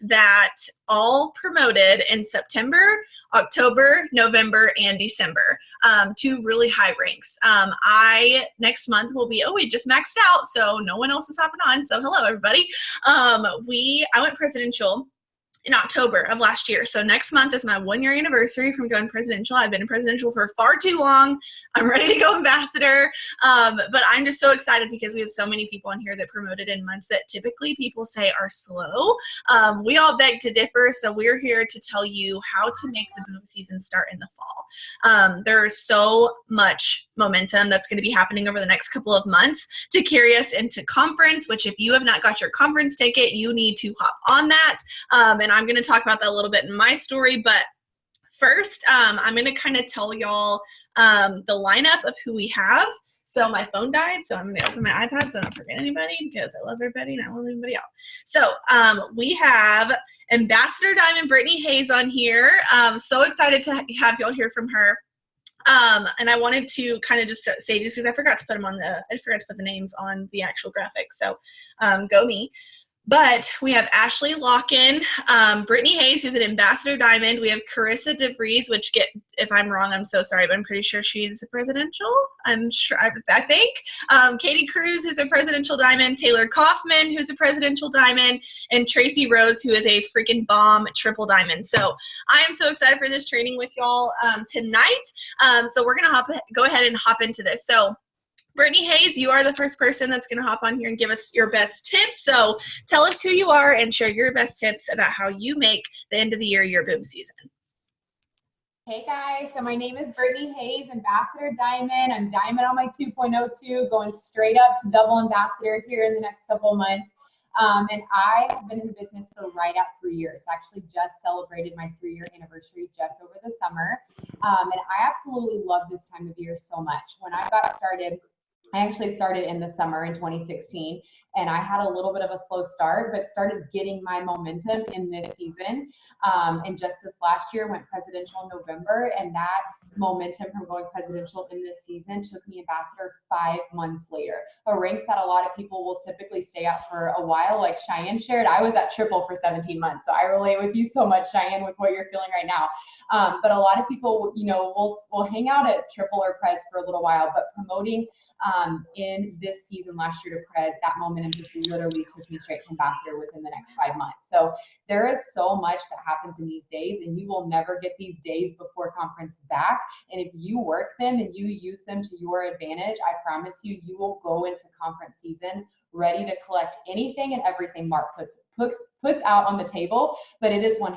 that all promoted in September, October, November, and December to really high ranks. Next month will be, we just maxed out, so no one else is hopping on. So hello, everybody. I went presidential in October of last year. So next month is my 1-year anniversary from going presidential. I've been in presidential for far too long. I'm ready to go ambassador. But I'm just so excited because we have so many people on here that promoted in months that typically people say are slow. We all beg to differ. So we're here to tell you how to make the boob season start in the fall. There's so much momentum that's going to be happening over the next couple of months to carry us into conference, which if you have not got your conference ticket, you need to hop on that. And I'm going to talk about that a little bit in my story, but first, I'm going to kind of tell y'all the lineup of who we have. So my phone died, so I'm going to open my iPad so I don't forget anybody because I love everybody and I won't leave anybody out. So we have Ambassador Diamond Brittany Hayes on here. So excited to have y'all hear from her. And I wanted to kind of just say this because I forgot to put the names on the actual graphic. So go me. But we have Ashley Locken, Brittany Hayes, who's an Ambassador Diamond. We have Carissa DeVries, if I'm wrong, I'm so sorry, but I'm pretty sure she's a presidential. I think. Katie Cruz, who's a presidential diamond. Taylor Kaufman, who's a presidential diamond. And Tracy Rose, who is a freaking bomb triple diamond. So I am so excited for this training with y'all tonight. So we're going to go ahead and hop into this. So Brittany Hayes, you are the first person that's going to hop on here and give us your best tips. So tell us who you are and share your best tips about how you make the end of the year your boob season. Hey guys, so my name is Brittany Hayes, Ambassador Diamond. I'm Diamond on my 2.02, going straight up to double Ambassador here in the next couple of months. And I have been in the business for right at 3 years. Actually just celebrated my 3-year anniversary just over the summer. And I absolutely love this time of year so much. When I got started, I actually started in the summer in 2016, and I had a little bit of a slow start, but started getting my momentum in this season. And just this last year went presidential in November, and that momentum from going presidential in this season took me ambassador 5 months later. A rank that a lot of people will typically stay out for a while, like Cheyenne shared. I was at triple for 17 months, so I relate with you so much, Cheyenne, with what you're feeling right now. But a lot of people, will hang out at triple or pres for a little while, but promoting in this season last year to pres, that momentum just literally took me straight to ambassador within the next 5 months. So there is so much that happens in these days, and you will never get these days before conference back. And if you work them and you use them to your advantage, I promise you, you will go into conference season ready to collect anything and everything Mark puts out on the table, but it is 100%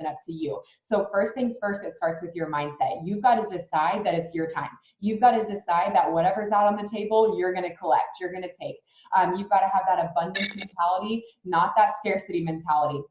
up to you. So first things first, it starts with your mindset. You've got to decide that it's your time. You've got to decide that whatever's out on the table, you're going to collect, you're going to take. You've got to have that abundance mentality, not that scarcity mentality.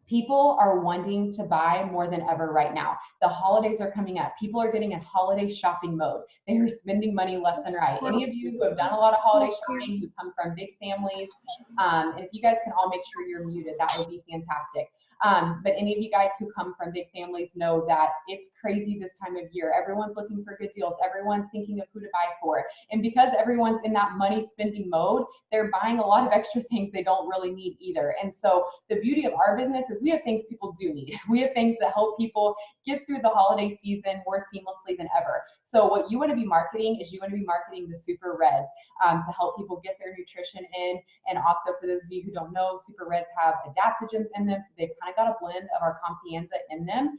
People are wanting to buy more than ever right now. The holidays are coming up. People are getting in holiday shopping mode. They are spending money left and right. Any of you who have done a lot of holiday shopping, who come from big families, and if you guys can all make sure you're muted, that would be fantastic. But any of you guys who come from big families know that it's crazy this time of year. Everyone's looking for good deals. Everyone's thinking of who to buy for. And because everyone's in that money spending mode, they're buying a lot of extra things they don't really need either. And so the beauty of our business is we have things people do need. We have things that help people get through the holiday season more seamlessly than ever. So what you want to be marketing is you want to be marketing the Super Reds to help people get their nutrition in. And also for those of you who don't know, Super Reds have adaptogens in them. So they've kind of got a blend of our Confianza in them,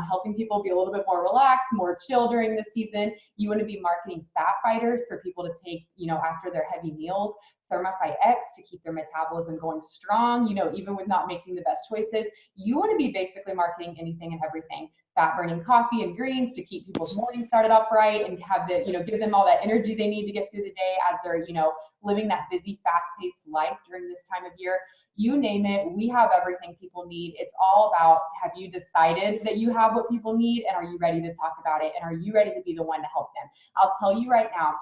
helping people be a little bit more relaxed, more chill during the season. You want to be marketing fat fighters for people to take, after their heavy meals. Thermify X to keep their metabolism going strong, even with not making the best choices. You want to be basically marketing anything and everything. Fat burning coffee and greens to keep people's morning started up right and have the, give them all that energy they need to get through the day as they're, living that busy, fast-paced life during this time of year. You name it, we have everything people need. It's all about, have you decided that you have what people need, and are you ready to talk about it, and are you ready to be the one to help them? I'll tell you right now,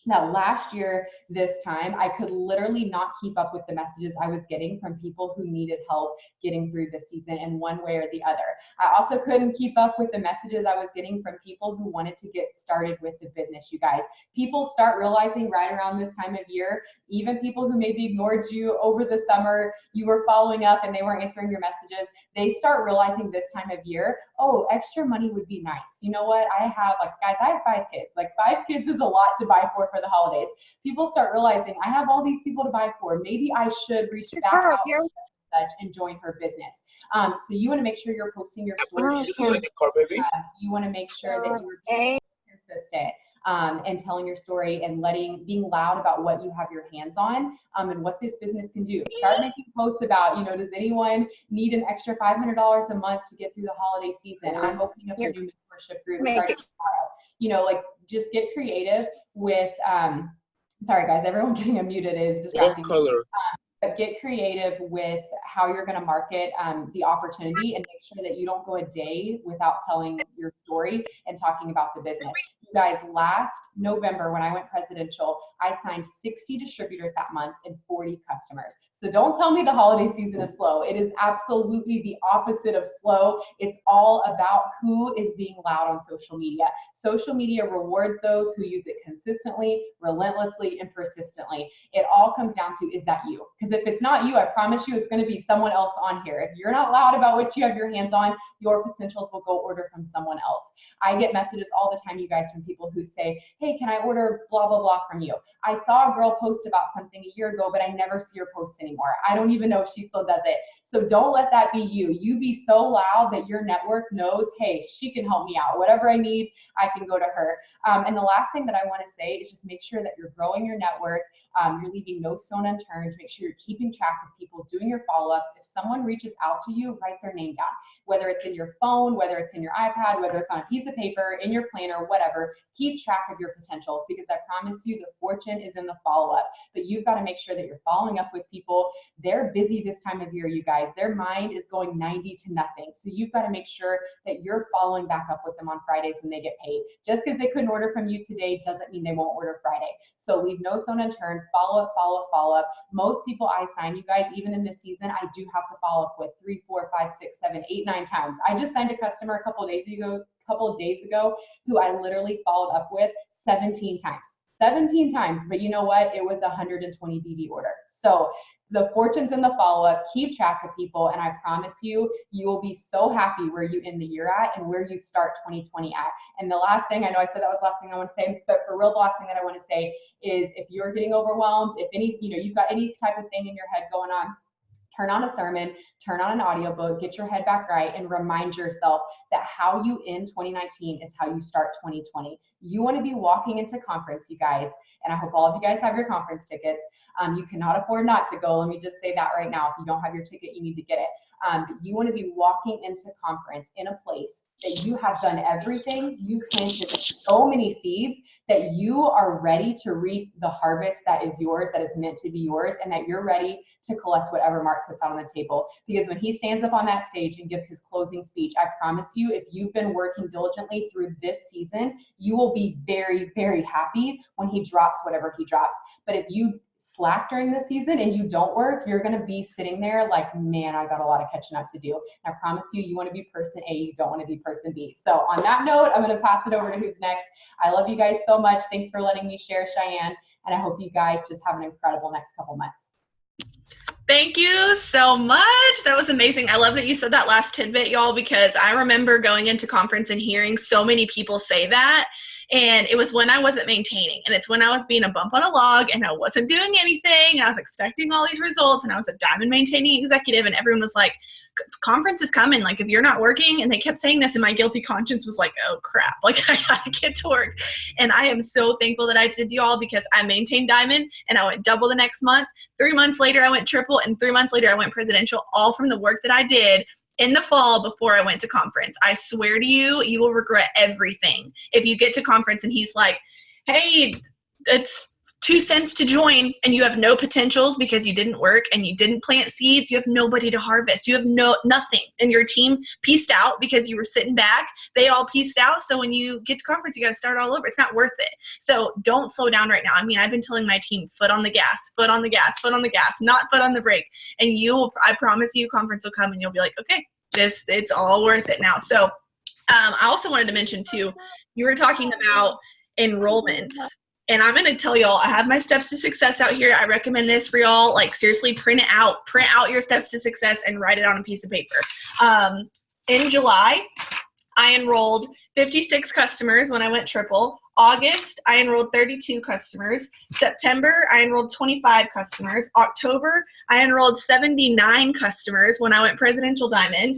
Now, last year, this time, I could literally not keep up with the messages I was getting from people who needed help getting through the season in one way or the other. I also couldn't keep up with the messages I was getting from people who wanted to get started with the business, you guys. People start realizing right around this time of year, even people who maybe ignored you over the summer, you were following up and they weren't answering your messages, they start realizing this time of year, oh, extra money would be nice. You know what? I have, like, guys, I have 5 kids. Like, 5 kids is a lot to buy for the holidays. People start realizing I have all these people to buy for. Maybe I should reach back out and join her business. So you want to make sure you're posting your stories. You want to make sure that you're being consistent and telling your story and being loud about what you have your hands on and what this business can do. Start making posts about, you know, does anyone need an extra $500 a month to get through the holiday season? I'm opening up a new mentorship group starting tomorrow. You know, like, just get creative with, sorry guys, everyone getting unmuted is distracting me. But get creative with how you're going to market the opportunity, and make sure that you don't go a day without telling your story and talking about the business. You guys, last November when I went presidential, I signed 60 distributors that month and 40 customers. So don't tell me the holiday season is slow. It is absolutely the opposite of slow. It's all about who is being loud on social media. Social media rewards those who use it consistently, relentlessly, and persistently. It all comes down to, is that you? Because if it's not you, I promise you it's going to be someone else on here. If you're not loud about what you have your hands on, your potentials will go order from someone else. I get messages all the time, you guys, from people who say, hey, can I order blah, blah, blah from you? I saw a girl post about something a year ago, but I never see her post anymore. I don't even know if she still does it. So don't let that be you. You be so loud that your network knows, hey, she can help me out. Whatever I need, I can go to her. And the last thing that I want to say is just make sure that you're growing your network. You're leaving no stone unturned. Make sure you're keeping track of people, doing your follow-ups. If someone reaches out to you, write their name down, whether it's in your phone, whether it's in your iPad, whether it's on a piece of paper, in your planner, whatever. Keep track of your potentials, because I promise you the fortune is in the follow-up. But you've got to make sure that you're following up with people. They're busy this time of year, you guys. Their mind is going 90 to nothing. So you've got to make sure that you're following back up with them on Fridays when they get paid. Just because they couldn't order from you today doesn't mean they won't order Friday. So leave no stone unturned. Follow up, follow up, follow up. Most people I sign, you guys, even in this season, I do have to follow up with 3, 4, 5, 6, 7, 8, 9 times. I just signed a customer a couple of days ago who I literally followed up with 17 times. 17 times, but you know what? It was a 120 BD order. So the fortune's in the follow-up. Keep track of people, and I promise you, you will be so happy where you end the year at and where you start 2020 at. And the last thing, I know I said that was the last thing I want to say, but for real, the last thing that I want to say is, if you're getting overwhelmed, if you've got any type of thing in your head going on, turn on a sermon, turn on an audiobook, get your head back right, and remind yourself that how you end 2019 is how you start 2020. You want to be walking into conference, you guys, and I hope all of you guys have your conference tickets. You cannot afford not to go. Let me just say that right now. If you don't have your ticket, you need to get it. But you want to be walking into conference in a place that you have done everything. You planted so many seeds that you are ready to reap the harvest that is yours, that is meant to be yours, and that you're ready to collect whatever Mark puts out on the table. Because when he stands up on that stage and gives his closing speech, I promise you, if you've been working diligently through this season, you will be very, very happy when he drops whatever he drops. But if you slack during the season and you don't work, you're going to be sitting there like, man, I got a lot of catching up to do. And I promise you, you want to be person A, you don't want to be person B. So on that note, I'm going to pass it over to who's next. I love you guys so much. Thanks for letting me share, Cheyenne. And I hope you guys just have an incredible next couple months. Thank you so much. That was amazing. I love that you said that last tidbit, y'all, because I remember going into conference and hearing so many people say that. And it was when I wasn't maintaining, and it's when I was being a bump on a log and I wasn't doing anything, and I was expecting all these results, and I was a diamond maintaining executive, and everyone was like, conference is coming, like if you're not working. And they kept saying this, and my guilty conscience was like, oh crap, like I gotta get to work. And I am so thankful that I did, y'all, because I maintained diamond and I went double the next month. 3 months later I went triple, and 3 months later I went presidential, all from the work that I did in the fall before I went to conference. I swear to you, you will regret everything if you get to conference and he's like, hey, it's 2 cents to join and you have no potentials because you didn't work and you didn't plant seeds, you have nobody to harvest. You have nothing. And your team pieced out because you were sitting back. They all pieced out. So when you get to conference, you got to start all over. It's not worth it. So don't slow down right now. I mean, I've been telling my team, foot on the gas, foot on the gas, foot on the gas, not foot on the brake. And I promise you, conference will come and you'll be like, okay, it's all worth it now. So I also wanted to mention too, you were talking about enrollments. And I'm going to tell y'all, I have my steps to success out here. I recommend this for y'all. Like, seriously, print it out. Print out your steps to success and write it on a piece of paper. In July, I enrolled 56 customers when I went triple. August, I enrolled 32 customers. September, I enrolled 25 customers. October, I enrolled 79 customers when I went Presidential Diamond.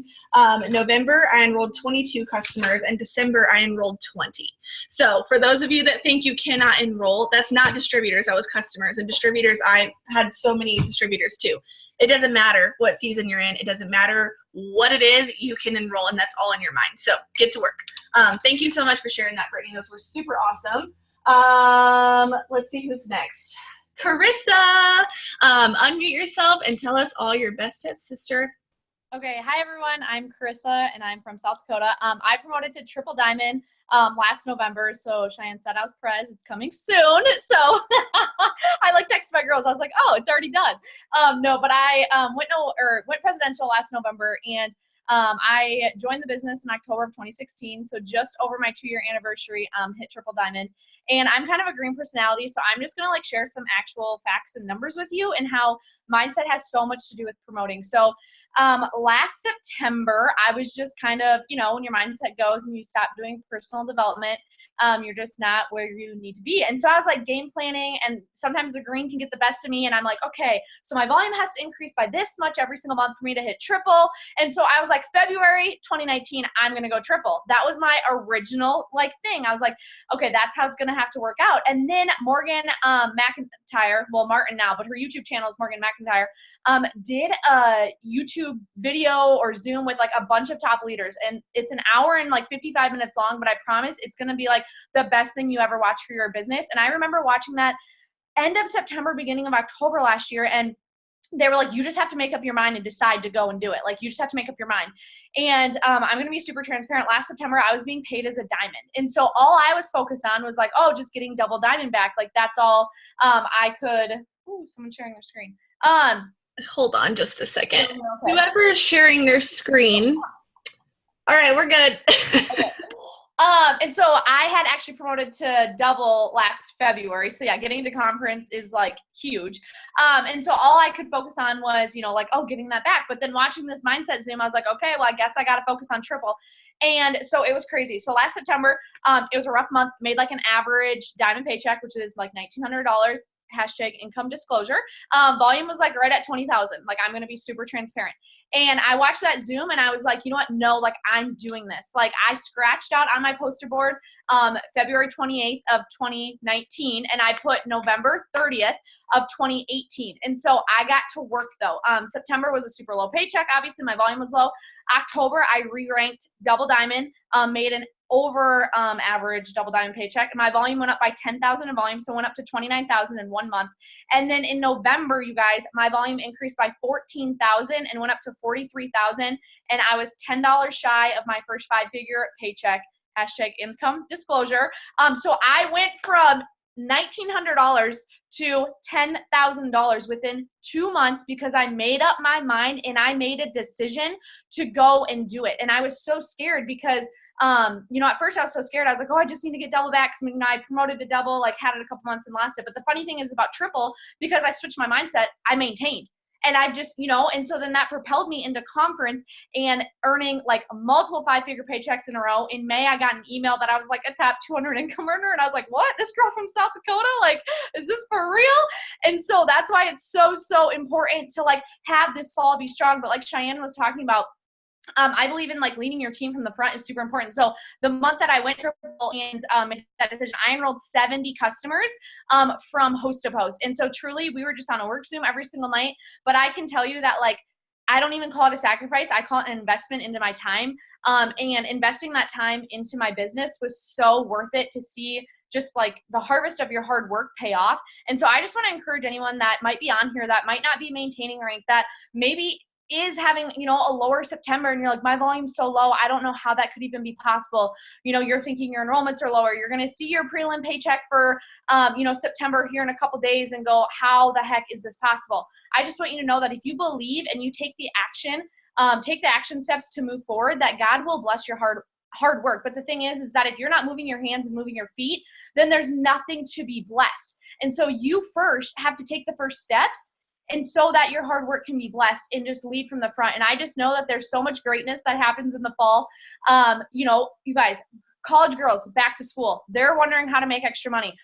November, I enrolled 22 customers. And December, I enrolled 20. So for those of you that think you cannot enroll, that's not distributors, that was customers. And distributors, I had so many distributors too. It doesn't matter what season you're in. It doesn't matter what it is, you can enroll, and that's all in your mind. So get to work. Thank you so much for sharing that, Brittany. Those were super awesome. Let's see who's next. Carissa, unmute yourself and tell us all your best tips, sister. Okay, hi everyone. I'm Carissa and I'm from South Dakota. I promoted to Triple Diamond last November, so Cheyenne said I was prez. It's coming soon. So I like texted my girls. I was like, oh, it's already done. No, but I went presidential last November, and I joined the business in October of 2016, so just over my 2-year anniversary, hit Triple Diamond. And I'm kind of a green personality, so I'm just gonna share some actual facts and numbers with you and how mindset has so much to do with promoting. So last September, I was just kind of, when your mindset goes and you stop doing personal development, you're just not where you need to be. And so I was game planning, and sometimes the green can get the best of me. And I'm like, okay, so my volume has to increase by this much every single month for me to hit triple. And so I was like, February 2019, I'm going to go triple. That was my original thing. I was like, okay, that's how it's going to have to work out. And then Morgan McIntyre, well, Martin now, but her YouTube channel is Morgan McIntyre, did a YouTube video or Zoom with a bunch of top leaders. And it's an hour and 55 minutes long, but I promise it's going to be the best thing you ever watch for your business. And I remember watching that end of September, beginning of October last year. And they were like, you just have to make up your mind and decide to go and do it. You just have to make up your mind. And I'm going to be super transparent. Last September, I was being paid as a diamond. And so all I was focused on was oh, just getting double diamond back. That's all I could. Ooh, someone's sharing their screen. Hold on just a second. Okay. Whoever is sharing their screen. All right, we're good. Okay. And so I had actually promoted to double last February. So yeah, getting to conference is huge. And so all I could focus on was, oh, getting that back. But then watching this mindset Zoom, I was like, okay, well, I guess I got to focus on triple. And so it was crazy. So last September, it was a rough month, made an average diamond paycheck, which is $1,900. Hashtag income disclosure. Volume was right at 20,000. I'm going to be super transparent. And I watched that Zoom and I was like, you know what? No, I'm doing this. I scratched out on my poster board February 28th of 2019, and I put November 30th of 2018. And so I got to work though. September was a super low paycheck. Obviously my volume was low. October, I re-ranked double diamond, made an over average double diamond paycheck. And my volume went up by 10,000 in volume. So it went up to 29,000 in 1 month. And then in November, you guys, my volume increased by 14,000 and went up to 43,000. And I was $10 shy of my first 5-figure paycheck. Hashtag income disclosure. So I went from $1,900 to $10,000 within 2 months because I made up my mind and I made a decision to go and do it. And I was so scared because, at first I was so scared. I was like, oh, I just need to get double back. So, I promoted to double, had it a couple months and lost it. But the funny thing is about triple, because I switched my mindset, I maintained. And I just, and so then that propelled me into conference and earning multiple 5-figure paychecks in a row. In May, I got an email that I was a top 200 income earner. And I was like, what? This girl from South Dakota? Is this for real? And so that's why it's so, so important to have this fall be strong. But like Cheyenne was talking about, I believe in leading your team from the front is super important. So the month that I went triple and made that decision, I enrolled 70 customers from host to post. And so truly we were just on a work Zoom every single night. But I can tell you that I don't even call it a sacrifice. I call it an investment into my time. And investing that time into my business was so worth it to see just like the harvest of your hard work pay off. And so I just want to encourage anyone that might be on here that might not be maintaining rank, that maybe is having, you know, a lower September, and you're like, my volume's so low, I don't know how that could even be possible. You know, you're thinking your enrollments are lower. You're going to see your prelim paycheck for, you know, September here in a couple days and go, how the heck is this possible? I just want you to know that if you believe and you take the action steps to move forward, that God will bless your hard work. But the thing is that if you're not moving your hands and moving your feet, then there's nothing to be blessed. And so you first have to take the first steps, and so that your hard work can be blessed, and just lead from the front. And I just know that there's so much greatness that happens in the fall. You know, you guys, college girls back to school, they're wondering how to make extra money.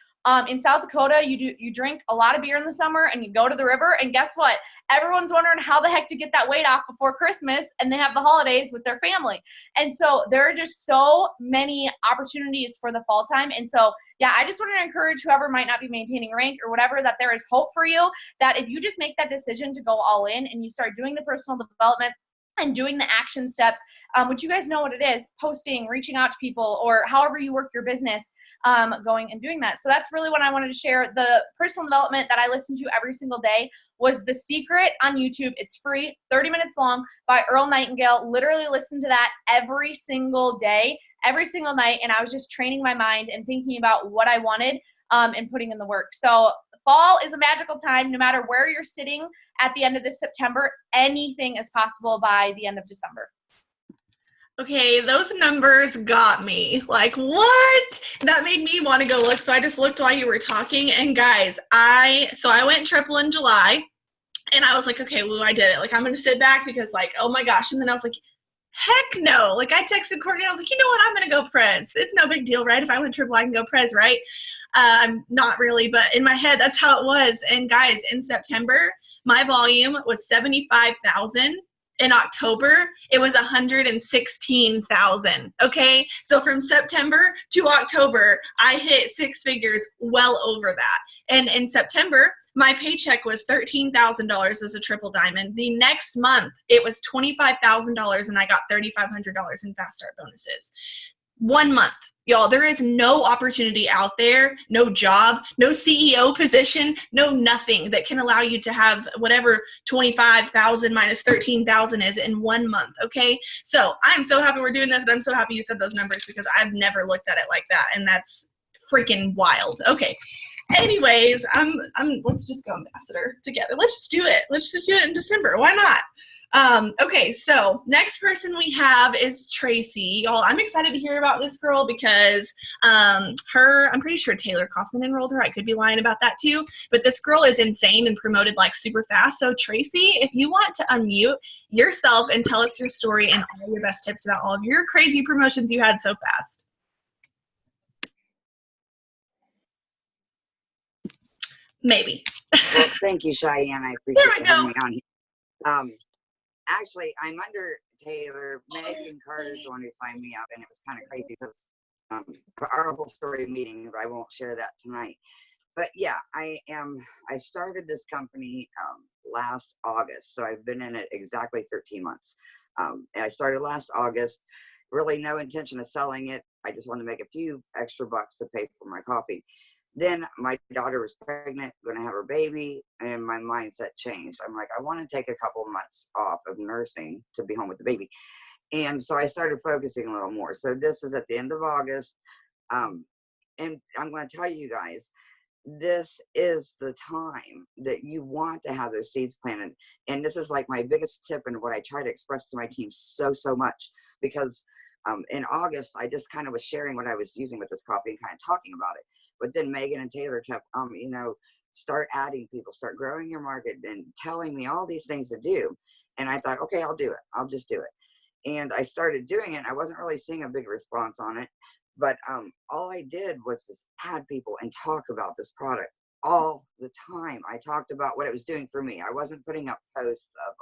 In South Dakota, you drink a lot of beer in the summer and you go to the river, and guess what? Everyone's wondering how the heck to get that weight off before Christmas, and they have the holidays with their family. And so there are just so many opportunities for the fall time. And so, yeah, I just want to encourage whoever might not be maintaining rank or whatever, that there is hope for you, that if you just make that decision to go all in and you start doing the personal development and doing the action steps, which you guys know what it is, posting, reaching out to people, or however you work your business, going and doing that. So that's really what I wanted to share. The personal development that I listen to every single day was The Secret on YouTube. It's free, 30 minutes long, by Earl Nightingale. Literally listen to that every single day, every single night, and I was just training my mind and thinking about what I wanted, and putting in the work. So fall is a magical time. No matter where you're sitting at the end of this September, anything is possible by the end of December. Okay, those numbers got me. Like, what? That made me want to go look. So I just looked while you were talking. And guys, I went triple in July, and I was like, okay, well, I did it. Like, I'm going to sit back because, like, oh my gosh. And then I was like, heck no. Like, I texted Courtney. I was like, you know what? I'm going to go Prez. It's no big deal, right? If I went triple, I can go Prez, right? I'm not really, but in my head, that's how it was. And guys, in September, my volume was 75,000. In October, it was 116,000. Okay, so from September to October, I hit six figures, well over that. And in September, my paycheck was $13,000 as a triple diamond. The next month, it was $25,000, and I got $3,500 in fast start bonuses. 1 month. Y'all, there is no opportunity out there, no job, no CEO position, no nothing that can allow you to have whatever 25,000 minus 13,000 is in 1 month, okay? So I'm so happy we're doing this, and I'm so happy you said those numbers, because I've never looked at it like that, and that's freaking wild. Okay. Anyways, let's just go ambassador together. Let's just do it. Let's just do it in December. Why not? Okay, so next person we have is Tracy. Y'all, I'm excited to hear about this girl because I'm pretty sure Taylor Kaufman enrolled her. I could be lying about that too, but this girl is insane and promoted like super fast. So Tracy, if you want to unmute yourself and tell us your story and all your best tips about all of your crazy promotions you had so fast. Maybe. Well, thank you, Cheyenne. I appreciate There we having go. me on here. Actually, I'm under Taylor. Megan Carter's the one who signed me up, and it was kind of crazy because our whole story meeting, but I won't share that tonight. But yeah, I started this company last August, so I've been in it exactly 13 months. I started last August, really no intention of selling it. I just wanted to make a few extra bucks to pay for my coffee. Then my daughter was pregnant, going to have her baby, and my mindset changed. I'm like, I want to take a couple of months off of nursing to be home with the baby. And so I started focusing a little more. So this is at the end of August. And I'm going to tell you guys, this is the time that you want to have those seeds planted. And this is like my biggest tip and what I try to express to my team so much, because in August, I just kind of was sharing what I was using with this coffee and kind of talking about it. But then Megan and Taylor kept, start adding people, start growing your market, and telling me all these things to do. And I thought, okay, I'll do it. I'll just do it. And I started doing it. I wasn't really seeing a big response on it. But all I did was just add people and talk about this product all the time. I talked about what it was doing for me. I wasn't putting up posts of,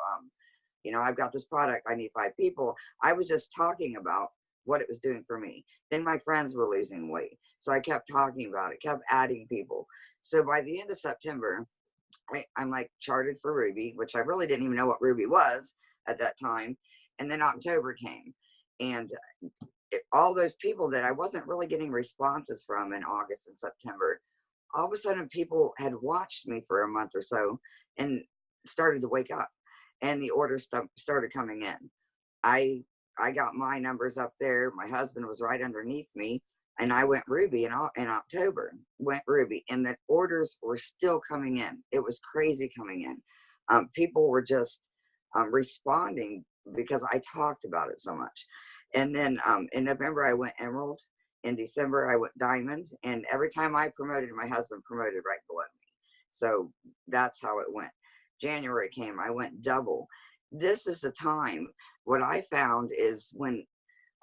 I've got this product, I need 5 people. I was just talking about what it was doing for me. Then my friends were losing weight. So I kept talking about it, kept adding people. So by the end of September, I'm like charted for Ruby, which I really didn't even know what Ruby was at that time. And then October came, and all those people that I wasn't really getting responses from in August and September, all of a sudden people had watched me for a month or so and started to wake up, and the orders started coming in. I got my numbers up there. My husband was right underneath me, and I went Ruby in October, went Ruby, and the orders were still coming in. It was crazy coming in. People were just responding because I talked about it so much. And then in November, I went Emerald. In December, I went Diamond. And every time I promoted, my husband promoted right below me. So that's how it went. January came, I went Double. This is the time. What I found is when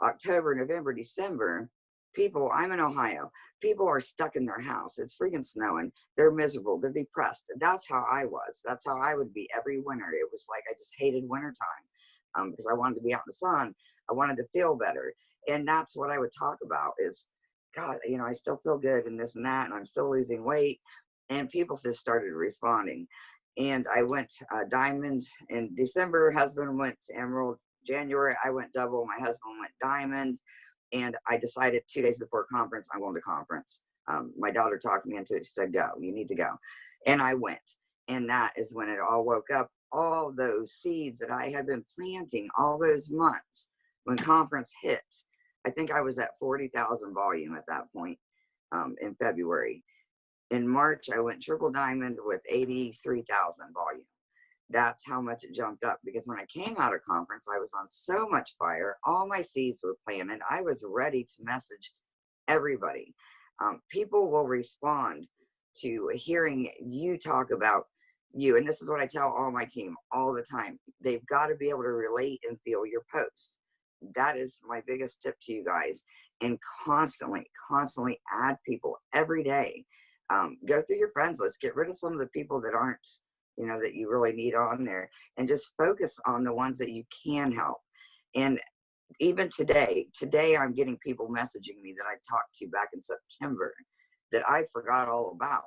October, November, December, people, I'm in Ohio, people are stuck in their house. It's freaking snowing. They're miserable. They're depressed. That's how I was. That's how I would be every winter. It was like I just hated wintertime because I wanted to be out in the sun. I wanted to feel better. And that's what I would talk about is, God, you know, I still feel good and this and that, and I'm still losing weight. And people just started responding. And I went Diamond in December. Husband went to Emerald. January, I went Double. My husband went Diamond. And I decided 2 days before conference, I'm going to conference. My daughter talked me into it. She said, go, you need to go. And I went. And that is when it all woke up. All those seeds that I had been planting all those months, when conference hit, I think I was at 40,000 volume at that point in February. In March, I went Triple Diamond with 83,000 volume. That's how much it jumped up, because when I came out of conference, I was on so much fire. All my seeds were planted. I was ready to message everybody. People will respond to hearing you talk about you. And this is what I tell all my team all the time. They've got to be able to relate and feel your posts. That is my biggest tip to you guys. And constantly add people every day. Go through your friends list. Get rid of some of the people that aren't, you know, that you really need on there, and just focus on the ones that you can help. And even today I'm getting people messaging me that I talked to back in September that I forgot all about,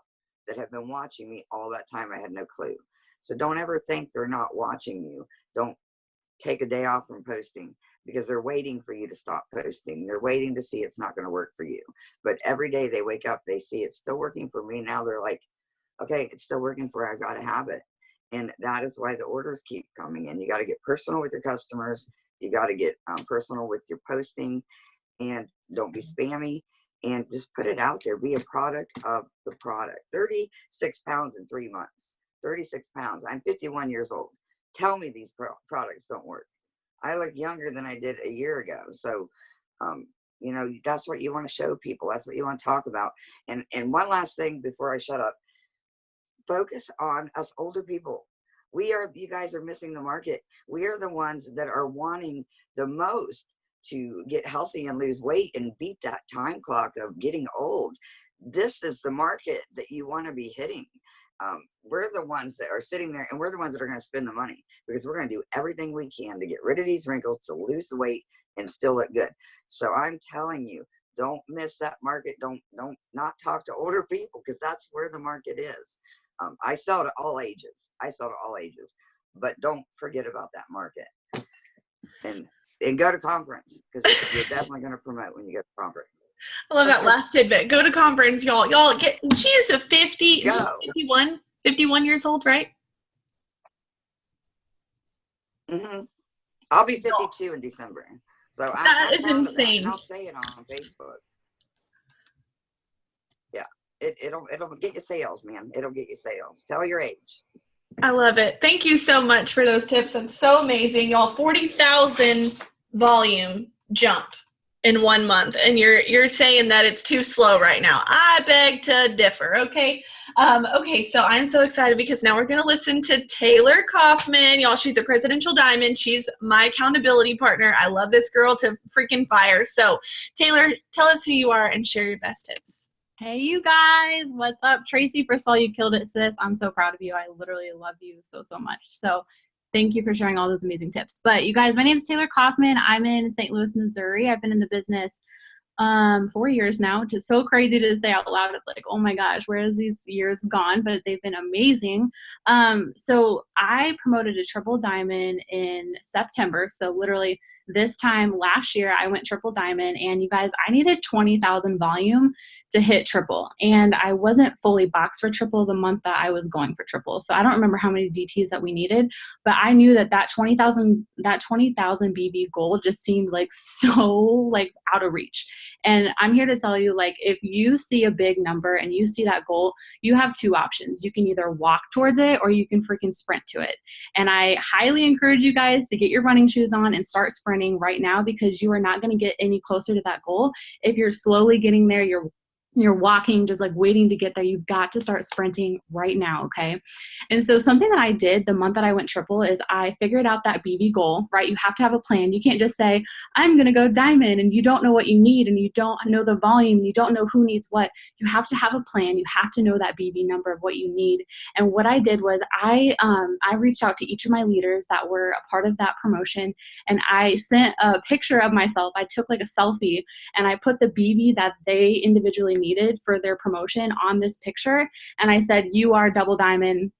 that have been watching me all that time. I had no clue. So don't ever think they're not watching you. Don't take a day off from posting, because they're waiting for you to stop posting. They're waiting to see it's not going to work for you. But every day they wake up, they see it's still working for me. Now they're like, okay, it's still working for her. I've got to have it. And that is why the orders keep coming in. You got to get personal with your customers. You got to get personal with your posting, and don't be spammy, and just put it out there. Be a product of the product. 36 pounds in 3 months, 36 pounds. I'm 51 years old. Tell me these products don't work. I look younger than I did a year ago. So, you know, that's what you want to show people. That's what you want to talk about. And one last thing before I shut up. Focus on us older people. You guys are missing the market. We are the ones that are wanting the most to get healthy and lose weight and beat that time clock of getting old. This is the market that you want to be hitting. We're the ones that are sitting there, and we're the ones that are going to spend the money, because we're going to do everything we can to get rid of these wrinkles, to lose the weight and still look good. So I'm telling you, don't miss that market. Don't not talk to older people, because that's where the market is. I sell to all ages. But don't forget about that market. And go to conference, because you're definitely going to promote when you go to conference. I love that last tidbit. Go to conference, y'all. She is a 51 years old, right? Mm-hmm. I'll be 52 in December. So that is insane. And I'll say it on Facebook. It'll get you sales, man. It'll get you sales. Tell your age. I love it. Thank you so much for those tips. It's so amazing, y'all. 40,000 volume jump in 1 month, and you're saying that it's too slow right now. I beg to differ. Okay. Okay. So I'm so excited, because now we're going to listen to Taylor Kaufman. Y'all, she's a Presidential Diamond. She's my accountability partner. I love this girl to freaking fire. So Taylor, tell us who you are and share your best tips. Hey, you guys, what's up? Tracy, first of all, you killed it, sis. I'm so proud of you. I literally love you so much. So thank you for sharing all those amazing tips. But you guys, my name is Taylor Kaufman. I'm in St. Louis, Missouri. I've been in the business 4 years now, which is so crazy to say out loud. It's like, oh my gosh, where has these years gone? But they've been amazing. So I promoted to triple diamond in September. So literally this time last year, I went triple diamond, and you guys, I needed 20,000 volume to hit triple. And I wasn't fully boxed for triple the month that I was going for triple. So I don't remember how many DTs that we needed, but I knew that 20,000 BV goal just seemed like so like out of reach. And I'm here to tell you, like, if you see a big number and you see that goal, you have two options. You can either walk towards it or you can freaking sprint to it. And I highly encourage you guys to get your running shoes on and start sprinting right now, because you are not going to get any closer to that goal if you're slowly getting there. You're walking, just like waiting to get there. You've got to start sprinting right now, okay? And so something that I did the month that I went triple is I figured out that BV goal, right? You have to have a plan. You can't just say, I'm going to go diamond, and you don't know what you need, and you don't know the volume, you don't know who needs what. You have to have a plan. You have to know that BV number of what you need. And what I did was I reached out to each of my leaders that were a part of that promotion, and I sent a picture of myself. I took like a selfie, and I put the BV that they individually needed for their promotion on this picture. And I said, you are double diamond.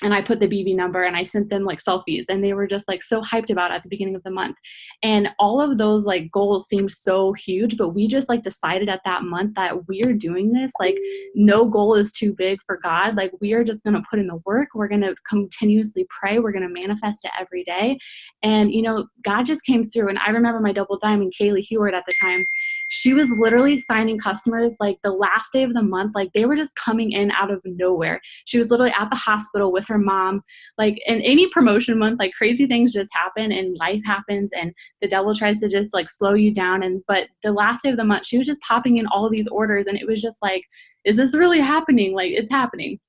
And I put the BV number, and I sent them like selfies, and they were just like so hyped about it at the beginning of the month. And all of those like goals seemed so huge, but we just like decided at that month that we're doing this. Like, no goal is too big for God. Like, we are just going to put in the work. We're going to continuously pray. We're going to manifest it every day. And, you know, God just came through. And I remember my double diamond, Kaylee Heward at the time, she was literally signing customers like the last day of the month. Like, they were just coming in out of nowhere. She was literally at the hospital with her mom. Like, in any promotion month, like, crazy things just happen and life happens, and the devil tries to just like slow you down. But the last day of the month, she was just popping in all these orders, and it was just like, is this really happening? Like, it's happening.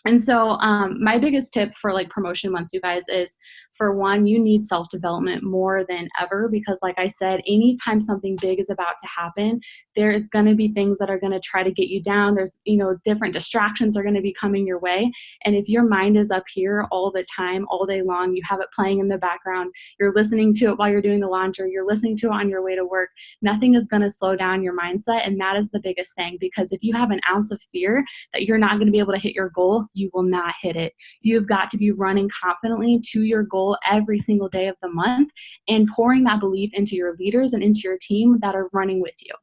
And so my biggest tip for like promotion months, you guys, is for one, you need self-development more than ever, because like I said, anytime something big is about to happen, there is going to be things that are going to try to get you down. There's, you know, different distractions are going to be coming your way. And if your mind is up here all the time, all day long, you have it playing in the background, you're listening to it while you're doing the laundry, you're listening to it on your way to work, nothing is going to slow down your mindset. And that is the biggest thing, because if you have an ounce of fear that you're not going to be able to hit your goal, you will not hit it. You've got to be running confidently to your goal every single day of the month, and pouring that belief into your leaders and into your team that are running with you.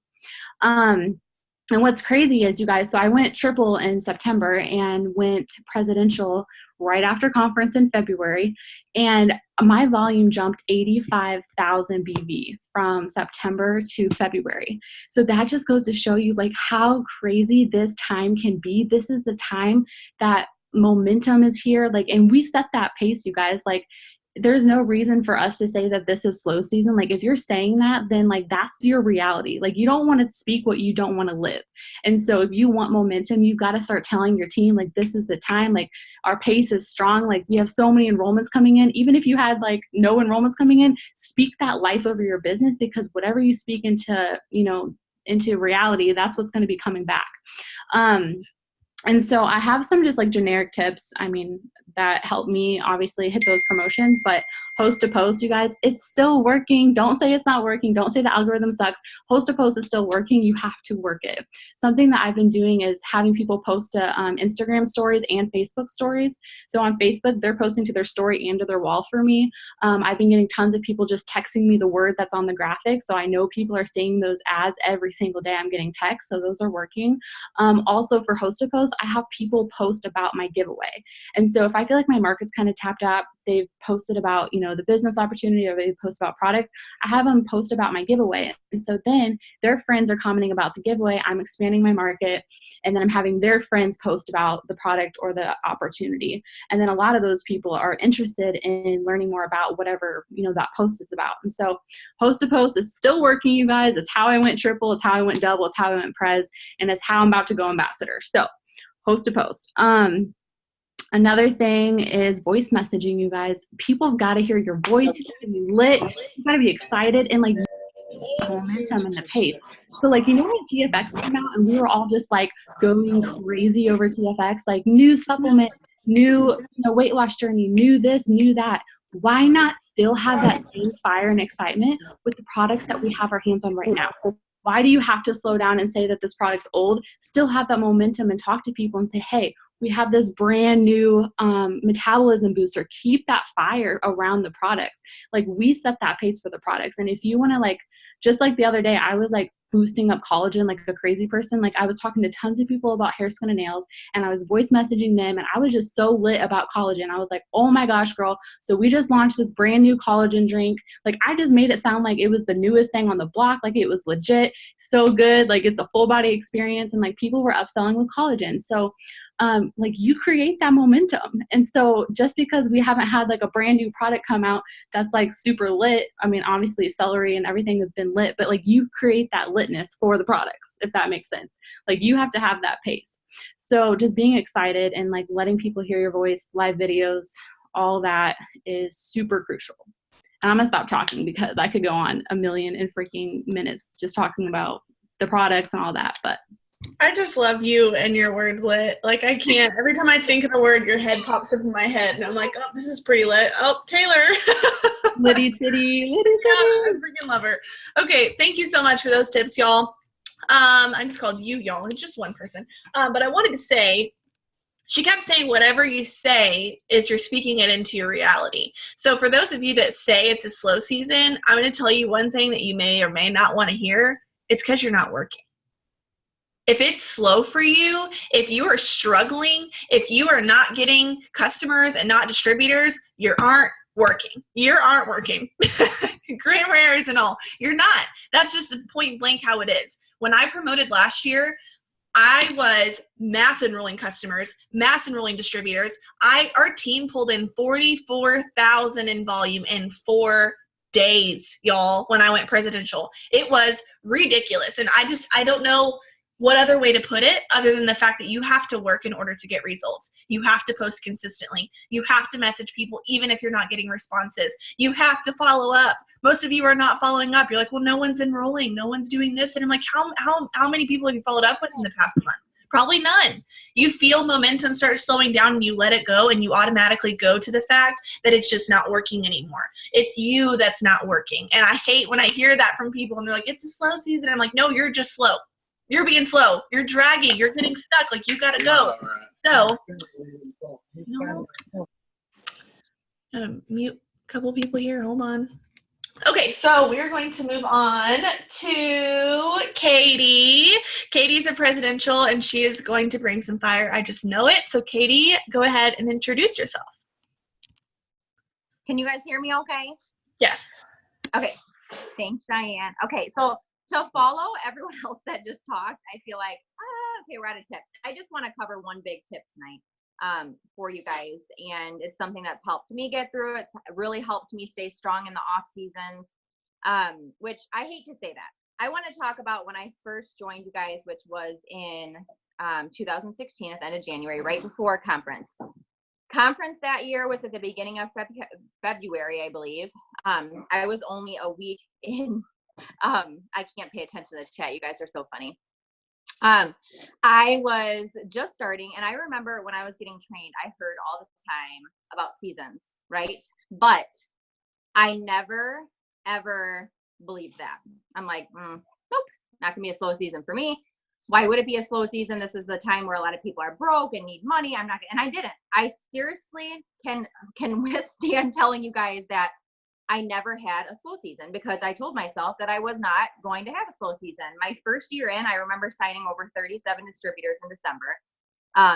And what's crazy is, you guys, so I went triple in September and went presidential right after conference in February, and my volume jumped 85,000 BV from September to February. So that just goes to show you like how crazy this time can be. This is the time that momentum is here. Like, and we set that pace, you guys. Like, there's no reason for us to say that this is slow season. Like, if you're saying that, then like that's your reality. Like, you don't want to speak what you don't want to live. And so if you want momentum, you've got to start telling your team, like, this is the time. Like, our pace is strong. Like, we have so many enrollments coming in. Even if you had like no enrollments coming in, speak that life over your business, because whatever you speak into, you know, into reality, that's what's going to be coming back. And so I have some just like generic tips, I mean, that help me obviously hit those promotions. But host to post, you guys, it's still working. Don't say it's not working. Don't say the algorithm sucks. Host to post is still working. You have to work it. Something that I've been doing is having people post to Instagram stories and Facebook stories. So on Facebook, they're posting to their story and to their wall for me. I've been getting tons of people just texting me the word that's on the graphic. So I know people are seeing those ads every single day. I'm getting texts. So those are working. Also for host to post, I have people post about my giveaway. And so if I feel like my market's kind of tapped out, they've posted about, you know, the business opportunity, or they post about products, I have them post about my giveaway. And so then their friends are commenting about the giveaway. I'm expanding my market. And then I'm having their friends post about the product or the opportunity. And then a lot of those people are interested in learning more about whatever, you know, that post is about. And so host to post is still working, you guys. It's how I went triple. It's how I went double. It's how I went prez. And it's how I'm about to go ambassador. So host to post. Another thing is voice messaging, you guys. People have got to hear your voice. You got to be lit. You got to be excited, and like momentum and the pace. So like, you know, when TFX came out and we were all just like going crazy over TFX, like new supplement, new, you know, weight loss journey, new this, new that. Why not still have that same fire and excitement with the products that we have our hands on right now? Why do you have to slow down and say that this product's old? Still have that momentum and talk to people and say, hey, we have this brand new metabolism booster. Keep that fire around the products. Like, we set that pace for the products. And if you want to, like, just like the other day, I was like boosting up collagen like a crazy person. Like, I was talking to tons of people about hair, skin, and nails, and I was voice messaging them, and I was just so lit about collagen. I was like, oh my gosh, girl. So we just launched this brand new collagen drink. Like, I just made it sound like it was the newest thing on the block. Like, it was legit, so good. Like, it's a full body experience, and like people were upselling with collagen. So like, you create that momentum. And so just because we haven't had like a brand new product come out that's like super lit, I mean, obviously celery and everything has been lit, but like, you create that litness for the products, if that makes sense. Like, you have to have that pace. So just being excited and like letting people hear your voice, live videos, all that is super crucial. And I'm gonna stop talking because I could go on a million and freaking minutes just talking about the products and all that, but I just love you and your word lit. Like, I can't. Every time I think of the word, your head pops up in my head, and I'm like, oh, this is pretty lit. Oh, Taylor. litty titty, litty Yeah, titty. I freaking love her. Okay, thank you so much for those tips, y'all. I just called you y'all. It's just one person. But I wanted to say, she kept saying whatever you say is you're speaking it into your reality. So for those of you that say it's a slow season, I'm going to tell you one thing that you may or may not want to hear. It's because you're not working. If it's slow for you, if you are struggling, if you are not getting customers and not distributors, you aren't working. You aren't working. Grammar errors and all. You're not. That's just point blank how it is. When I promoted last year, I was mass enrolling customers, mass enrolling distributors. Our team pulled in 44,000 in volume in 4 days, y'all, when I went presidential. It was ridiculous. And I don't know what other way to put it other than the fact that you have to work in order to get results. You have to post consistently. You have to message people even if you're not getting responses. You have to follow up. Most of you are not following up. You're like, well, no one's enrolling. No one's doing this. And I'm like, how many people have you followed up with in the past month? Probably none. You feel momentum start slowing down and you let it go, and you automatically go to the fact that it's just not working anymore. It's you that's not working. And I hate when I hear that from people and they're like, it's a slow season. I'm like, no, you're just slow. You're being slow. You're dragging. You're getting stuck. Like, you got to go. So, gotta mute a couple people here. Hold on. Okay, so we're going to move on to Katie. Katie's a presidential, and she is going to bring some fire. I just know it. So, Katie, go ahead and introduce yourself. Can you guys hear me okay? Yes. Okay. Thanks, Diane. Okay, so to follow everyone else that just talked, I feel like, okay, we're out of tips. I just want to cover one big tip tonight for you guys. And it's something that's helped me get through. It's really helped me stay strong in the off seasons, which I hate to say that. I want to talk about when I first joined you guys, which was in 2016 at the end of January, right before conference. Conference that year was at the beginning of February, I believe. I was only a week in. I can't pay attention to the chat. You guys are so funny. I was just starting, and I remember when I was getting trained, I heard all the time about seasons, right? But I never, ever believed that. I'm like, nope, not gonna be a slow season for me. Why would it be a slow season? This is the time where a lot of people are broke and need money. I'm not gonna, and I didn't. I seriously can withstand telling you guys that I never had a slow season because I told myself that I was not going to have a slow season. My first year in, I remember signing over 37 distributors in December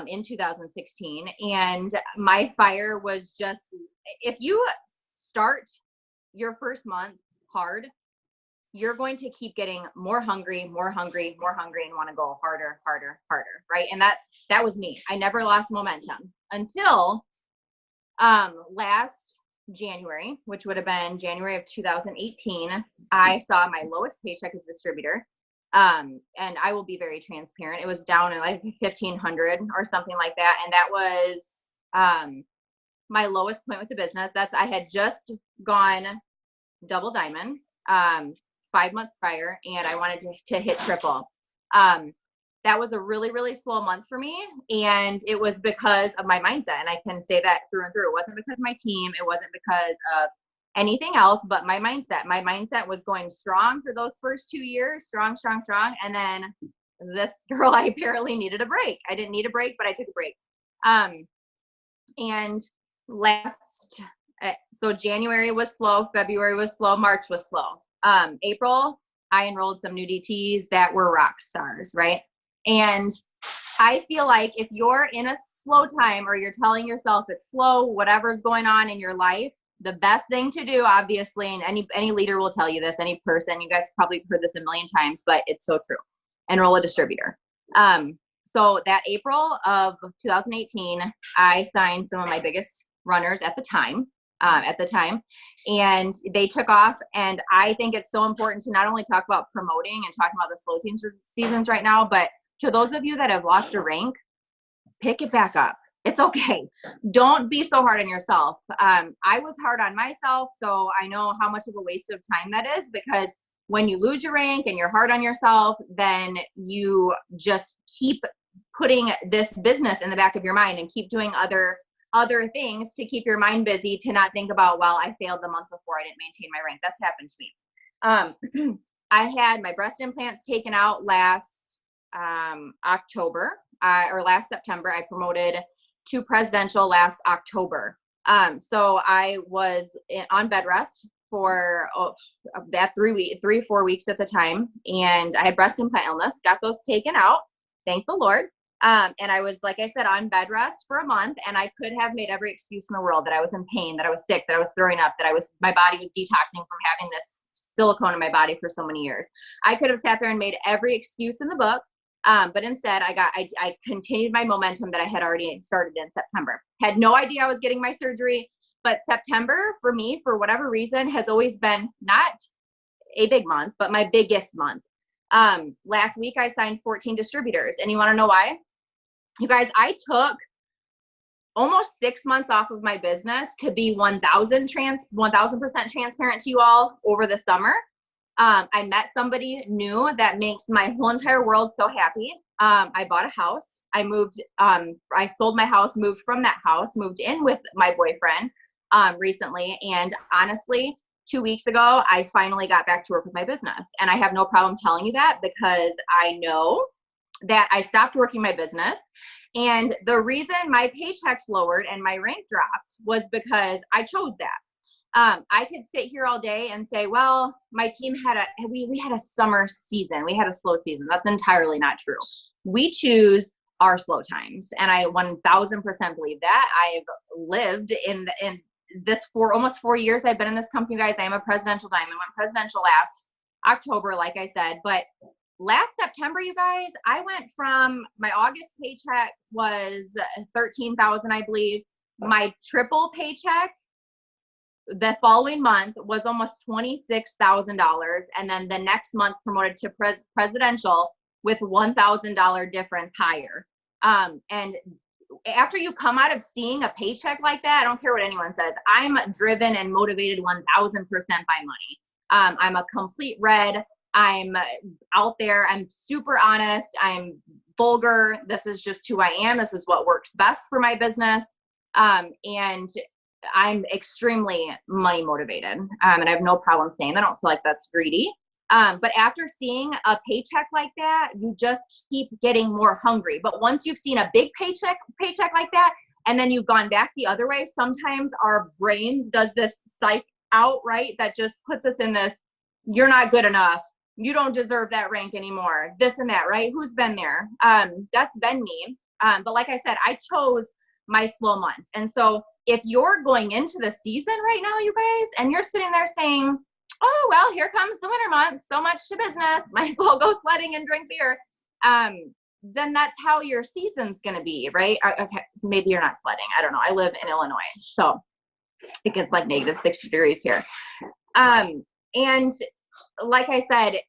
in 2016. And my fire was just, if you start your first month hard, you're going to keep getting more hungry, and want to go harder, right? And that was me. I never lost momentum until last January, which would have been January of 2018, I saw my lowest paycheck as a distributor. And I will be very transparent. It was down in like 1,500 or something like that. And that was my lowest point with the business. I had just gone double diamond 5 months prior, and I wanted to hit triple. That was a really, really slow month for me. And it was because of my mindset. And I can say that through and through. It wasn't because of my team. It wasn't because of anything else but my mindset. My mindset was going strong for those first 2 years, strong. And then this girl, I apparently needed a break. I didn't need a break, but I took a break. And so January was slow, February was slow, March was slow. April, I enrolled some new DTs that were rock stars, right? And I feel like if you're in a slow time or you're telling yourself it's slow, whatever's going on in your life, the best thing to do, obviously, and any leader will tell you this, any person, you guys probably heard this a million times, but it's so true. Enroll a distributor. So that April of 2018, I signed some of my biggest runners at the time, and they took off. And I think it's so important to not only talk about promoting and talking about the slow seasons right now, but to those of you that have lost a rank, pick it back up. It's okay. Don't be so hard on yourself. I was hard on myself, so I know how much of a waste of time that is, because when you lose your rank and you're hard on yourself, then you just keep putting this business in the back of your mind and keep doing other things to keep your mind busy, to not think about, well, I failed the month before, I didn't maintain my rank. That's happened to me. I had my breast implants taken out last October, or last September. I promoted to presidential last October. So I was on bed rest for that 4 weeks at the time. And I had breast implant illness, got those taken out. Thank the Lord. And I was, like I said, on bed rest for a month, and I could have made every excuse in the world that I was in pain, that I was sick, that I was throwing up, that my body was detoxing from having this silicone in my body for so many years. I could have sat there and made every excuse in the book. But instead I continued my momentum that I had already started in September. Had no idea I was getting my surgery, but September for me, for whatever reason, has always been not a big month, but my biggest month. Last week I signed 14 distributors, and you want to know why? You guys, I took almost 6 months off of my business to be 1000% transparent to you all over the summer. I met somebody new that makes my whole entire world so happy. I bought a house. I moved, I sold my house, moved from that house, moved in with my boyfriend recently. And honestly, 2 weeks ago, I finally got back to work with my business. And I have no problem telling you that, because I know that I stopped working my business. And the reason my paychecks lowered and my rank dropped was because I chose that. I could sit here all day and say, well, my team we had a summer season. We had a slow season. That's entirely not true. We choose our slow times. And I 1000% believe that. I've lived in this for almost 4 years. I've been in this company, guys. I am a presidential diamond. Went presidential last October, like I said, but last September, you guys, I went from, my August paycheck was $13,000, I believe. My triple paycheck the following month was almost $26,000. And then the next month promoted to presidential with $1,000 difference higher. And after you come out of seeing a paycheck like that, I don't care what anyone says, I'm driven and motivated 1000% by money. I'm a complete red. I'm out there. I'm super honest. I'm vulgar. This is just who I am. This is what works best for my business. And I'm extremely money motivated. And I have no problem saying that. I don't feel like that's greedy. But after seeing a paycheck like that, you just keep getting more hungry. But once you've seen a big paycheck like that, and then you've gone back the other way, sometimes our brains does this psych out, right? That just puts us in this, you're not good enough. You don't deserve that rank anymore. This and that, right? Who's been there? That's been me. But like I said, I chose my slow months. And so if you're going into the season right now, you guys, and you're sitting there saying, oh, well, here comes the winter months, so much to business, might as well go sledding and drink beer, then that's how your season's going to be, right? Okay, so maybe you're not sledding. I don't know. I live in Illinois, so it gets like negative 60 degrees here. And like I said,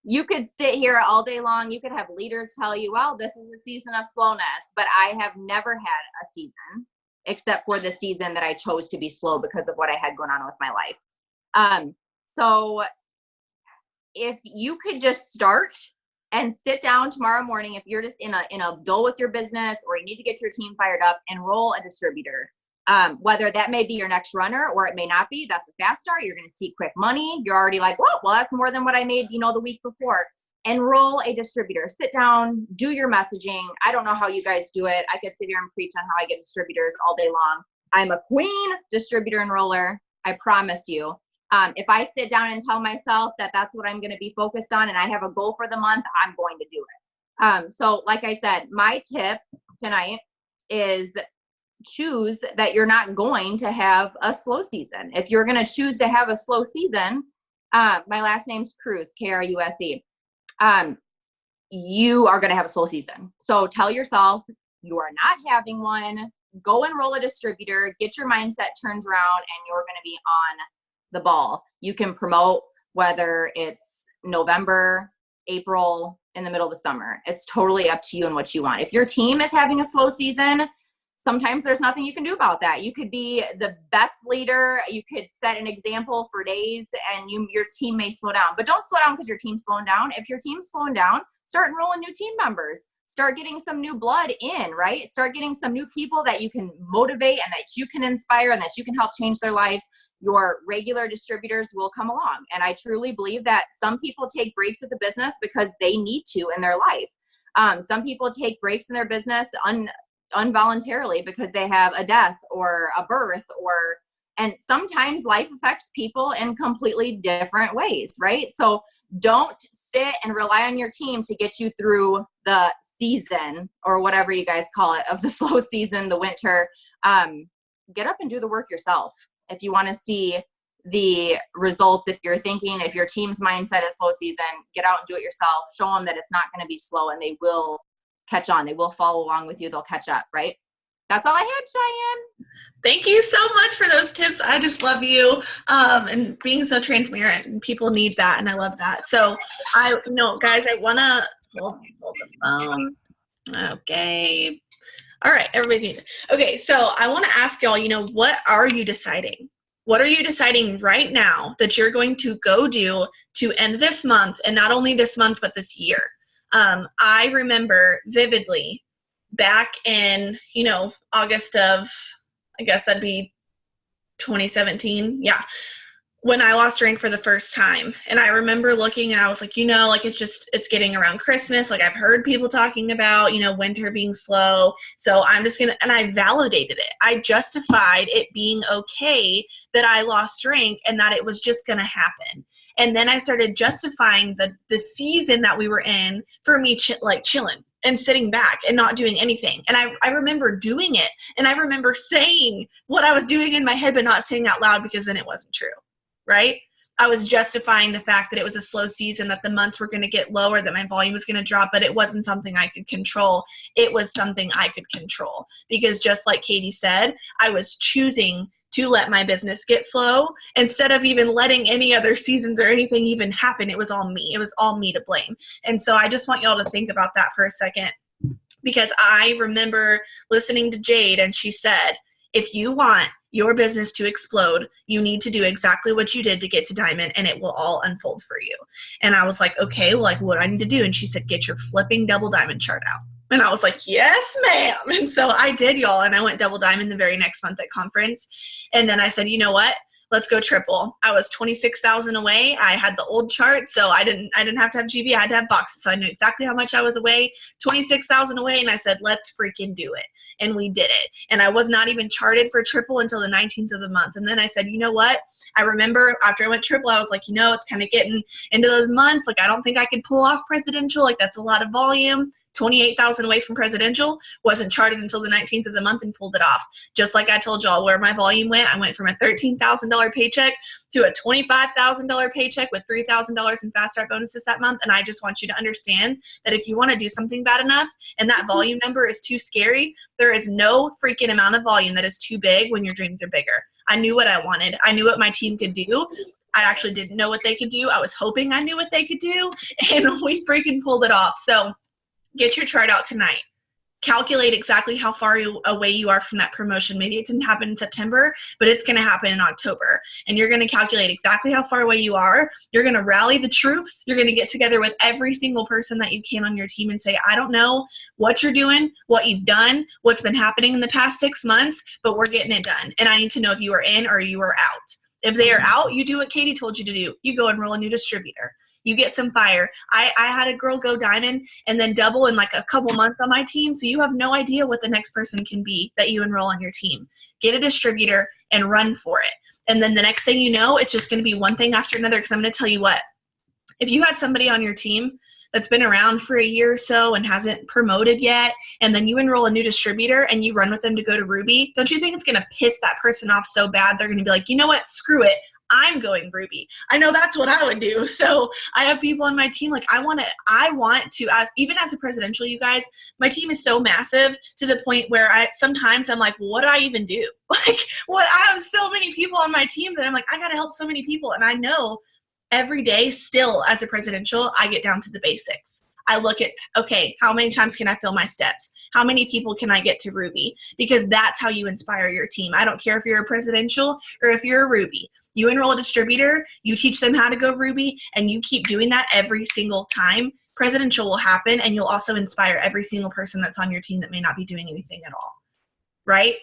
you could sit here all day long. You could have leaders tell you, well, this is a season of slowness, but I have never had a season except for the season that I chose to be slow because of what I had going on with my life. So if you could just start and sit down tomorrow morning, if you're just in a dull with your business or you need to get your team fired up, enroll a distributor. Whether that may be your next runner or it may not be, that's a fast start. You're going to see quick money. You're already like, well, that's more than what I made, the week before. Enroll a distributor. Sit down, do your messaging. I don't know how you guys do it. I could sit here and preach on how I get distributors all day long. I'm a queen distributor enroller. I promise you. If I sit down and tell myself that that's what I'm going to be focused on and I have a goal for the month, I'm going to do it. So like I said, my tip tonight is choose that you're not going to have a slow season. If you're going to choose to have a slow season, my last name's Cruse, Kruse. You are going to have a slow season. So tell yourself you are not having one. Go enroll a distributor, get your mindset turned around, and you're going to be on the ball. You can promote whether it's November, April, in the middle of the summer. It's totally up to you and what you want. If your team is having a slow season, sometimes there's nothing you can do about that. You could be the best leader. You could set an example for days and your team may slow down. But don't slow down because your team's slowing down. If your team's slowing down, start enrolling new team members. Start getting some new blood in, right? Start getting some new people that you can motivate and that you can inspire and that you can help change their lives. Your regular distributors will come along. And I truly believe that some people take breaks with the business because they need to in their life. Some people take breaks in their business involuntarily because they have a death or a birth and sometimes life affects people in completely different ways, right? So don't sit and rely on your team to get you through the season or whatever you guys call it of the slow season, the winter. Get up and do the work yourself. If you want to see the results, if your team's mindset is slow season, get out and do it yourself. Show them that it's not going to be slow and they will catch on. They will follow along with you. They'll catch up, right? That's all I had, Cheyenne. Thank you so much for those tips. I just love you and being so transparent. And people need that, and I love that. So, guys, I want to hold the phone. Okay. All right, everybody's muted. Okay, so I want to ask y'all, what are you deciding? What are you deciding right now that you're going to go do to end this month, and not only this month, but this year? I remember vividly back in, August of, I guess that'd be 2017. Yeah. When I lost rank for the first time. And I remember looking and I was like, it's getting around Christmas. Like I've heard people talking about, winter being slow. So I'm just and I validated it. I justified it being okay that I lost rank and that it was just going to happen. And then I started justifying the season that we were in for me chilling and sitting back and not doing anything. And I remember doing it. And I remember saying what I was doing in my head, but not saying out loud because then it wasn't true, right? I was justifying the fact that it was a slow season, that the months were going to get lower, that my volume was going to drop, but it wasn't something I could control. It was something I could control because just like Katie said, I was choosing to let my business get slow instead of even letting any other seasons or anything even happen. It was all me. It was all me to blame. And so I just want y'all to think about that for a second, because I remember listening to Jade and she said, if you want your business to explode, you need to do exactly what you did to get to Diamond and it will all unfold for you. And I was like, okay, well, what do I need to do? And she said, get your flipping double diamond chart out. And I was like, yes, ma'am. And so I did, y'all. And I went double diamond the very next month at conference. And then I said, you know what? Let's go triple. I was 26,000 away. I had the old chart, so I didn't have to have GB. I had to have boxes. So I knew exactly how much I was away, 26,000 away. And I said, let's freaking do it. And we did it. And I was not even charted for triple until the 19th of the month. And then I said, you know what? I remember after I went triple, I was like, it's kind of getting into those months. Like, I don't think I could pull off presidential. Like, that's a lot of volume. 28,000 away from presidential, wasn't charted until the 19th of the month and pulled it off. Just like I told y'all where my volume went, I went from a $13,000 paycheck to a $25,000 paycheck with $3,000 in fast start bonuses that month. And I just want you to understand that if you want to do something bad enough and that volume number is too scary, there is no freaking amount of volume that is too big when your dreams are bigger. I knew what I wanted. I knew what my team could do. I actually didn't know what they could do. I was hoping I knew what they could do, and we freaking pulled it off. So get your chart out tonight. calculate exactly how far away you are from that promotion. Maybe it didn't happen in September, but it's going to happen in October. And you're going to calculate exactly how far away you are. You're going to rally the troops. You're going to get together with every single person that you can on your team and say, I don't know what you're doing, what you've done, what's been happening in the past 6 months, but we're getting it done. And I need to know if you are in or you are out. If they are out, you do what Katie told you to do. You go enroll a new distributor. You get some fire. I had a girl go diamond and then double in like a couple months on my team, so you have no idea what the next person can be that you enroll on your team. Get a distributor and run for it. And then the next thing you know, it's just going to be one thing after another, because I'm going to tell you what, if you had somebody on your team that's been around for a year or so and hasn't promoted yet, and then you enroll a new distributor and you run with them to go to Ruby, don't you think it's going to piss that person off so bad they're going to be like, you know what, screw it, I'm going Ruby. I know that's what I would do. So I have people on my team, like I want to, as even as a presidential, you guys, my team is so massive to the point where sometimes I'm like, what do I even do? Like, I have so many people on my team that I'm like, I got to help so many people. And I know every day still as a presidential, I get down to the basics. I look at, okay, how many times can I fill my steps? How many people can I get to Ruby? Because that's how you inspire your team. I don't care if you're a presidential or if you're a Ruby. You enroll a distributor, you teach them how to go Ruby, and you keep doing that every single time. Presidential will happen, and you'll also inspire every single person that's on your team that may not be doing anything at all, right?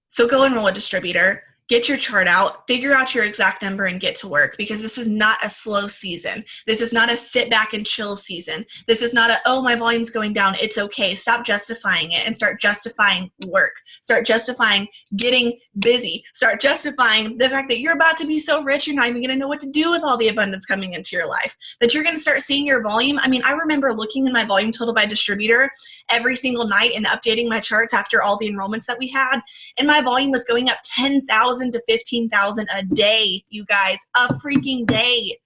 So go enroll a distributor. Get your chart out, figure out your exact number, and get to work, because this is not a slow season. This is not a sit back and chill season. This is not a, oh, my volume's going down, it's okay. Stop justifying it and start justifying work. Start justifying getting busy. Start justifying the fact that you're about to be so rich, you're not even going to know what to do with all the abundance coming into your life. That you're going to start seeing your volume. I mean, I remember looking in my volume total by distributor every single night and updating my charts after all the enrollments that we had, and my volume was going up 10,000 to 15,000 a day, you guys, a freaking day.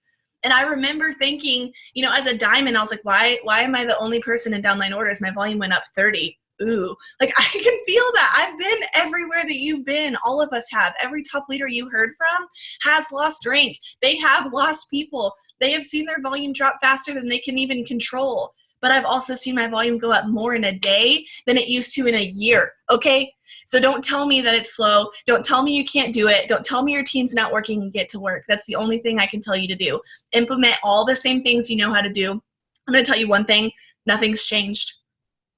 And I remember thinking, you know, as a diamond, I was like, why am I the only person in downline orders? My volume went up 30. Ooh, like I can feel that. I've been everywhere that you've been. All of us have. Every top leader you heard from has lost rank. They have lost people. They have seen their volume drop faster than they can even control. But I've also seen my volume go up more in a day than it used to in a year, okay? So don't tell me that it's slow. Don't tell me you can't do it. Don't tell me your team's not working and get to work. That's the only thing I can tell you to do. Implement all the same things you know how to do. I'm going to tell you one thing. Nothing's changed.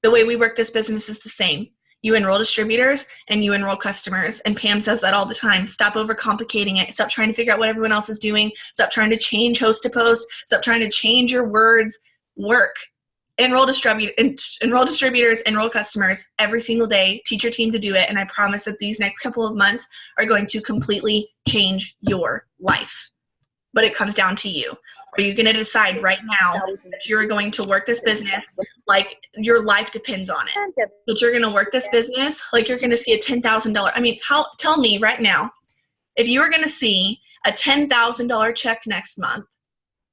The way we work this business is the same. You enroll distributors and you enroll customers. And Pam says that all the time. Stop overcomplicating it. Stop trying to figure out what everyone else is doing. Stop trying to change host to post. Stop trying to change your words. Work. Enroll distributors, enroll customers every single day. Teach your team to do it. And I promise that these next couple of months are going to completely change your life. But it comes down to you. Are you going to decide right now that you're going to work this business like your life depends on it? That you're going to work this business like you're going to see a $10,000. I mean, tell me right now, if you were going to see a $10,000 check next month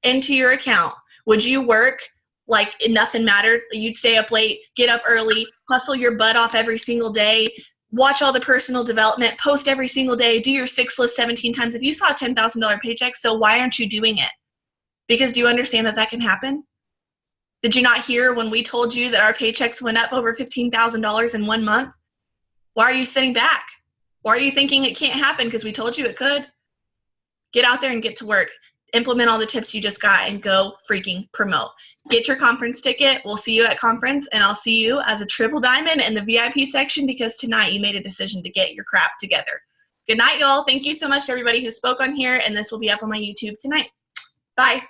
into your account, would you work like nothing mattered? You'd stay up late, get up early, hustle your butt off every single day, watch all the personal development, post every single day, do your 6 lists 17 times. If you saw a $10,000 paycheck, so why aren't you doing it? Because do you understand that that can happen? Did you not hear when we told you that our paychecks went up over $15,000 in 1 month? Why are you sitting back? Why are you thinking it can't happen? Because we told you it could. Get out there and get to work. Implement all the tips you just got and go freaking promote. Get your conference ticket. We'll see you at conference, and I'll see you as a triple diamond in the VIP section, because tonight you made a decision to get your crap together. Good night, y'all. Thank you so much to everybody who spoke on here, and this will be up on my YouTube tonight. Bye.